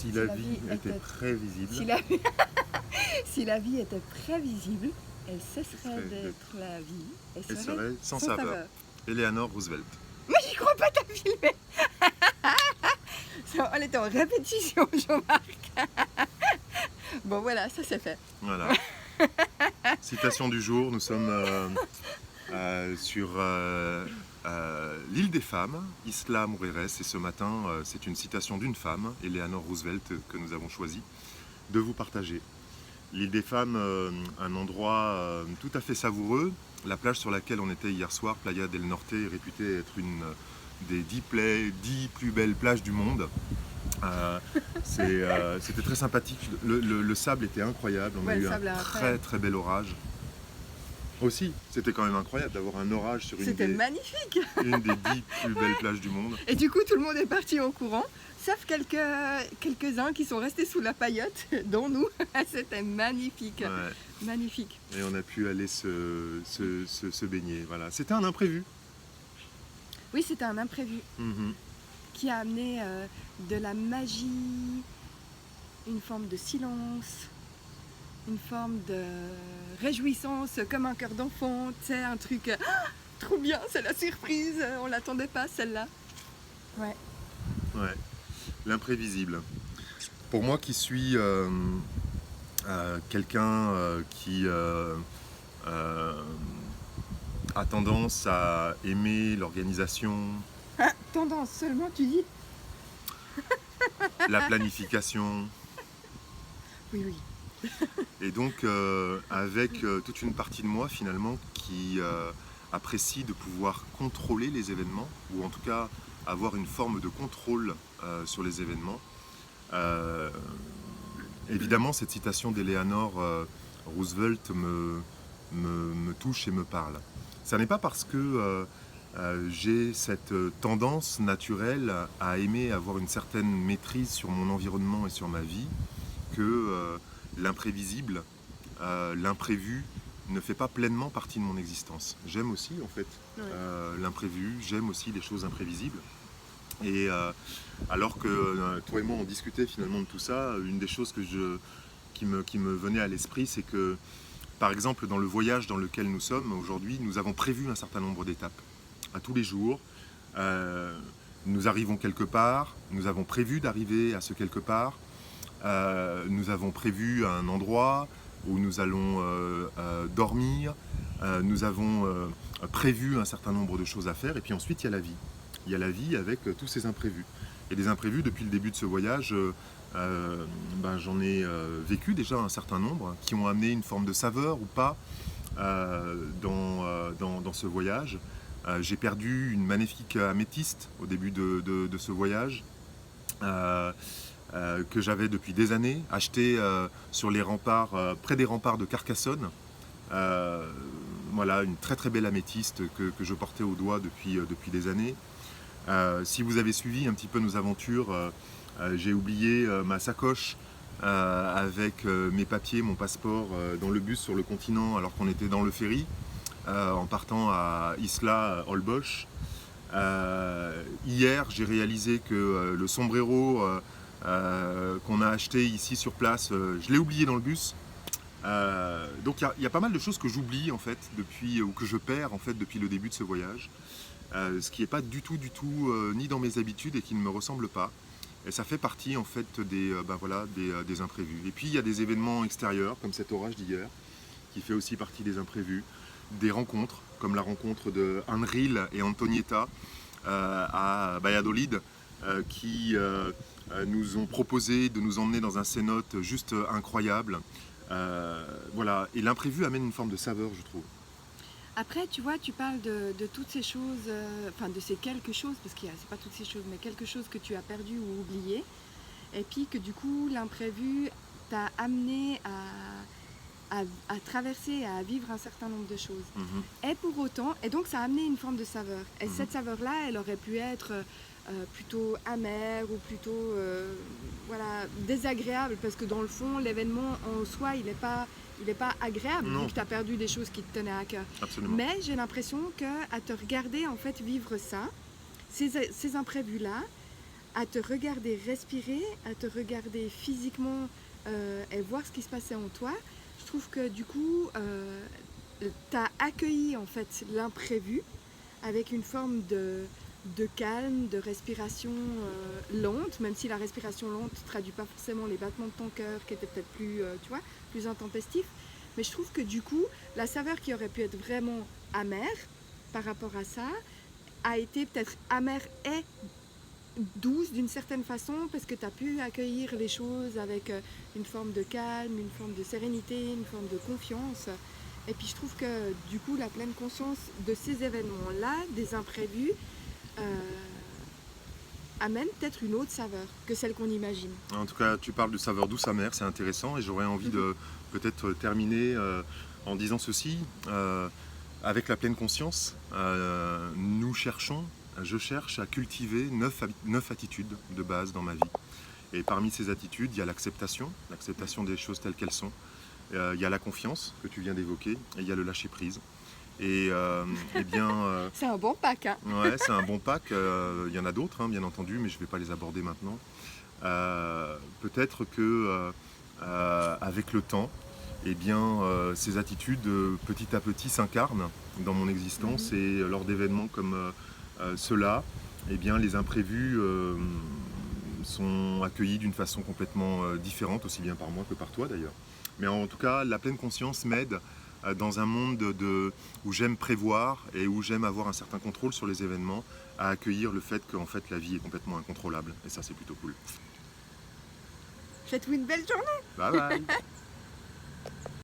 Si la vie était prévisible, si la vie était prévisible, elle cesserait d'être la vie. Elle serait sans saveur. Eleanor Roosevelt. Mais j'y crois pas, t'as filmé. On était en répétition, Jean-Marc. Bon voilà, ça c'est fait. Voilà. Citation du jour, nous sommes sur l'île des femmes, Isla Mujeres, et ce matin c'est une citation d'une femme, Eleanor Roosevelt, que nous avons choisi de vous partager. L'île des femmes, un endroit tout à fait savoureux. La plage sur laquelle on était hier soir, Playa del Norte, est réputée être une des 10 plus belles plages du monde. C'était très sympathique, le sable était incroyable, on a eu un très bel orage. Aussi, c'était quand même incroyable d'avoir un orage sur une des 10 plus belles plages du monde. Et du coup, tout le monde est parti en courant, sauf quelques-uns qui sont restés sous la paillote, dont nous. C'était magnifique, ouais. Magnifique. Et on a pu aller se baigner, voilà. C'était un imprévu. Oui, c'était un imprévu qui a amené de la magie, une forme de silence, une forme de réjouissance comme un cœur d'enfant, tu sais, un truc trop bien, c'est la surprise, on l'attendait pas celle-là. Ouais. Ouais, l'imprévisible. Pour moi qui suis quelqu'un qui a tendance à aimer l'organisation. Ah, tendance seulement, tu dis? La planification. Oui, oui. Et donc avec toute une partie de moi finalement qui apprécie de pouvoir contrôler les événements, ou en tout cas avoir une forme de contrôle sur les événements. Évidemment, cette citation d'Eleanor Roosevelt me touche et me parle. Ça n'est pas parce que j'ai cette tendance naturelle à aimer avoir une certaine maîtrise sur mon environnement et sur ma vie que l'imprévisible, l'imprévu ne fait pas pleinement partie de mon existence. J'aime aussi en fait l'imprévu, j'aime aussi les choses imprévisibles. Et alors que toi et moi on discutait finalement de tout ça, une des choses qui me venait à l'esprit, c'est que par exemple dans le voyage dans lequel nous sommes aujourd'hui, nous avons prévu un certain nombre d'étapes. À tous les jours, nous arrivons quelque part, nous avons prévu d'arriver à ce quelque part, nous avons prévu un endroit où nous allons dormir, nous avons prévu un certain nombre de choses à faire, et puis ensuite il y a la vie. Il y a la vie avec tous ces imprévus. Et des imprévus, depuis le début de ce voyage, j'en ai vécu déjà un certain nombre qui ont amené une forme de saveur ou pas dans ce voyage. J'ai perdu une magnifique améthyste au début de ce voyage. Que j'avais depuis des années, acheté sur les remparts, près des remparts de Carcassonne. Voilà, une très belle améthyste que je portais au doigt depuis des années. Si vous avez suivi un petit peu nos aventures, j'ai oublié ma sacoche avec mes papiers, mon passeport dans le bus sur le continent alors qu'on était dans le ferry en partant à Isla Holbox. Hier, j'ai réalisé que le sombrero qu'on a acheté ici sur place, je l'ai oublié dans le bus. Donc il y a pas mal de choses que j'oublie en fait ou que je perds en fait depuis le début de ce voyage, ce qui n'est pas du tout ni dans mes habitudes et qui ne me ressemble pas. Et ça fait partie en fait des imprévus. Et puis il y a des événements extérieurs comme cet orage d'hier qui fait aussi partie des imprévus, des rencontres comme la rencontre de Enril et Antonietta à Valladolid qui nous ont proposé de nous emmener dans un cénote juste incroyable. Voilà. Et l'imprévu amène une forme de saveur, je trouve. Après, tu vois, tu parles de toutes ces choses, de ces quelque chose, parce que c'est pas toutes ces choses, mais quelque chose que tu as perdu ou oublié, et puis que du coup, l'imprévu t'a amené à traverser, à vivre un certain nombre de choses. Et pour autant, et donc ça a amené une forme de saveur. Et cette saveur-là, elle aurait pu être plutôt amère ou plutôt désagréable, parce que dans le fond, l'événement en soi, il n'est pas agréable, vu que tu as perdu des choses qui te tenaient à cœur. Absolument. Mais j'ai l'impression qu'à te regarder en fait vivre ça, ces imprévus-là, à te regarder respirer, à te regarder physiquement et voir ce qui se passait en toi. Je trouve que du coup, tu as accueilli en fait l'imprévu avec une forme de calme, de respiration lente, même si la respiration lente ne traduit pas forcément les battements de ton cœur qui étaient peut-être plus, tu vois, plus intempestifs. Mais je trouve que du coup, la saveur qui aurait pu être vraiment amère par rapport à ça, a été peut-être amère et douce d'une certaine façon, parce que tu as pu accueillir les choses avec une forme de calme, une forme de sérénité, une forme de confiance. Et puis je trouve que du coup, la pleine conscience de ces événements-là, des imprévus, amène peut-être une autre saveur que celle qu'on imagine. En tout cas, tu parles de saveur douce amère, c'est intéressant et j'aurais envie de peut-être terminer en disant ceci. Avec la pleine conscience, je cherche à cultiver 9 attitudes de base dans ma vie. Et parmi ces attitudes, il y a l'acceptation des choses telles qu'elles sont. Il y a la confiance que tu viens d'évoquer et il y a le lâcher prise. Et eh bien, c'est un bon pack, hein. Ouais, c'est un bon pack. Il y en a d'autres, hein, bien entendu, mais je ne vais pas les aborder maintenant. Peut-être que avec le temps, eh bien, ces attitudes petit à petit s'incarnent dans mon existence et lors d'événements comme ceux-là, eh bien, les imprévus sont accueillis d'une façon complètement différente, aussi bien par moi que par toi d'ailleurs. Mais en tout cas, la pleine conscience m'aide dans un monde où j'aime prévoir et où j'aime avoir un certain contrôle sur les événements, à accueillir le fait qu'en fait la vie est complètement incontrôlable. Et ça, c'est plutôt cool. Faites-vous une belle journée. Bye bye.